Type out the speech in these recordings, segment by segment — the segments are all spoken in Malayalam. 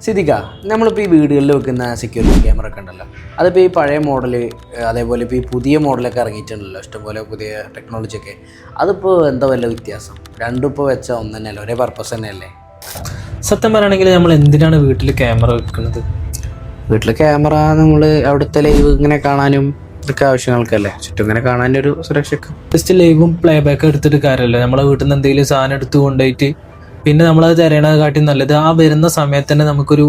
സിദ്ദിഖ, നമ്മളിപ്പോൾ ഈ വീടുകളിൽ വെക്കുന്ന സെക്യൂരിറ്റി ക്യാമറ ഒക്കെ ഉണ്ടല്ലോ, അതിപ്പോൾ ഈ പഴയ മോഡൽ അതേപോലെ ഇപ്പോൾ ഈ പുതിയ മോഡലൊക്കെ ഇറങ്ങിയിട്ടുണ്ടല്ലോ, ഇഷ്ടംപോലെ പുതിയ ടെക്നോളജി ഒക്കെ. അതിപ്പോൾ എന്താ വല്ല വ്യത്യാസം? രണ്ടും ഇപ്പോൾ വെച്ചാൽ ഒന്ന് തന്നെയല്ലേ, ഒരേ പർപ്പസ് തന്നെയല്ലേ? സത്യം പറയുകയാണെങ്കിൽ നമ്മൾ എന്തിനാണ് വീട്ടിൽ ക്യാമറ വെക്കുന്നത്? വീട്ടിൽ ക്യാമറ നമ്മൾ അവിടുത്തെ ലൈവ് ഇങ്ങനെ കാണാനും ഇതൊക്കെ ആവശ്യങ്ങൾക്കല്ലേ, ചുറ്റും ഇങ്ങനെ കാണാനൊരു സുരക്ഷയ്ക്ക്. ജസ്റ്റ് ലൈവും പ്ലേ ബാക്ക് എടുത്തിട്ട് കാര്യമല്ല. നമ്മളെ വീട്ടിൽ നിന്ന് എന്തെങ്കിലും സാധനം എടുത്ത് കൊണ്ടുപോയിട്ട് പിന്നെ നമ്മളത് തിരയണത് നല്ലത് ആ വരുന്ന സമയത്ത് തന്നെ നമുക്കൊരു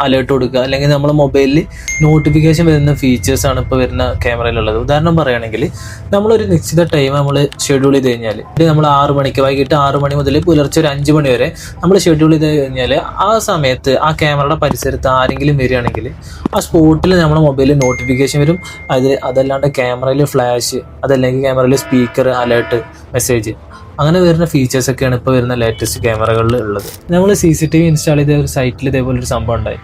അലേർട്ട് കൊടുക്കുക, അല്ലെങ്കിൽ നമ്മളെ മൊബൈലിൽ നോട്ടിഫിക്കേഷൻ വരുന്ന ഫീച്ചേഴ്സാണ് ഇപ്പോൾ വരുന്ന ക്യാമറയിലുള്ളത്. ഉദാഹരണം പറയുകയാണെങ്കിൽ നമ്മളൊരു നിശ്ചിത ടൈം നമ്മൾ ഷെഡ്യൂൾ ചെയ്ത് കഴിഞ്ഞാൽ നമ്മൾ 6 മണിക്ക് വൈകിട്ട് 6 മണി മുതൽ പുലർച്ചെ ഒരു 5 മണി വരെ നമ്മൾ ഷെഡ്യൂൾ ചെയ്ത് കഴിഞ്ഞാൽ ആ സമയത്ത് ആ ക്യാമറയുടെ പരിസരത്ത് ആരെങ്കിലും വരികയാണെങ്കിൽ ആ സ്പോട്ടിൽ നമ്മുടെ മൊബൈലിൽ നോട്ടിഫിക്കേഷൻ വരും. അതല്ലാണ്ട് ക്യാമറയിൽ ഫ്ലാഷ്, അതല്ലെങ്കിൽ ക്യാമറയിൽ സ്പീക്കർ, അലേർട്ട്, മെസ്സേജ്, അങ്ങനെ വരുന്ന ഫീച്ചേഴ്സൊക്കെയാണ് ഇപ്പോൾ വരുന്ന ലേറ്റസ്റ്റ് ക്യാമറകളിൽ ഉള്ളത്. നമ്മൾ CCTV ഇൻസ്റ്റാൾ ചെയ്ത ഒരു സൈറ്റിൽ ഇതേപോലെ ഒരു സംഭവം ഉണ്ടായി.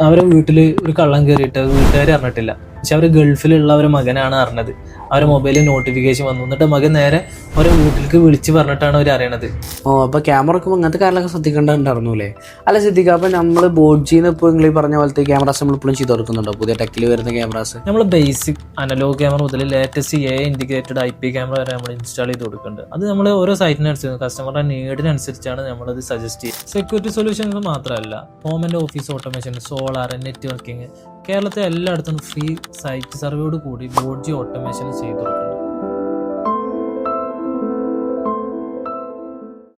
അവരെ വീട്ടിൽ ഒരു കള്ളം കയറിയിട്ട് വീട്ടുകാർ അറിഞ്ഞിട്ടില്ല, പക്ഷെ അവർ ഗൾഫിലുള്ള ഒരു മകനാണ് അറിഞ്ഞത്. അവരുടെ മൊബൈലിൽ നോട്ടിഫിക്കേഷൻ വന്നു, എന്നിട്ട് മകൻ നേരെ അവരെ വീട്ടിലേക്ക് വിളിച്ച് പറഞ്ഞിട്ടാണ് അവർ അറിയണത്. അപ്പോൾ ക്യാമറ ഒക്കെ അങ്ങനത്തെ കാര്യങ്ങളൊക്കെ ശ്രദ്ധിക്കേണ്ടതുണ്ടായിരുന്നു അല്ലേ? അല്ല സിദ്ദിഖ, അപ്പോൾ നമ്മൾ ബോഡ്ജിന്ന് ഇപ്പോൾ നിങ്ങൾ ഈ പറഞ്ഞ പോലത്തെ ക്യാമറാസ് നമ്മൾ ഇപ്പോഴും ചെയ്ത് കൊടുക്കുന്നുണ്ടോ? പുതിയ ടെക്കിൽ വരുന്ന ക്യാമറാസ് നമ്മൾ ബേസിക് അനലോഗ് ക്യാമറ മുതൽ ലേറ്റസ്റ്റ് ഇൻറ്റിഗ്രേറ്റഡ് IP ക്യാമറ വരെ നമ്മൾ ഇൻസ്റ്റാൾ ചെയ്ത് കൊടുക്കുന്നുണ്ട്. അത് നമ്മൾ ഓരോ സൈറ്റിനനുസരിച്ച് കസ്റ്റമറുടെ നീഡിനനുസരിച്ചാണ് നമ്മളത് സജസ്റ്റ് ചെയ്യുന്നത്. സെക്യൂരിറ്റി സൊല്യൂഷൻസ് മാത്രമല്ല, home and office automation, solar, networking, കേരളത്തെ എല്ലായിടത്തും ഫ്രീ സൈറ്റ് സർവേയോട് കൂടി ബോഡ്ജി ഓട്ടോമേഷൻ ചെയ്തു കൊടുക്കും.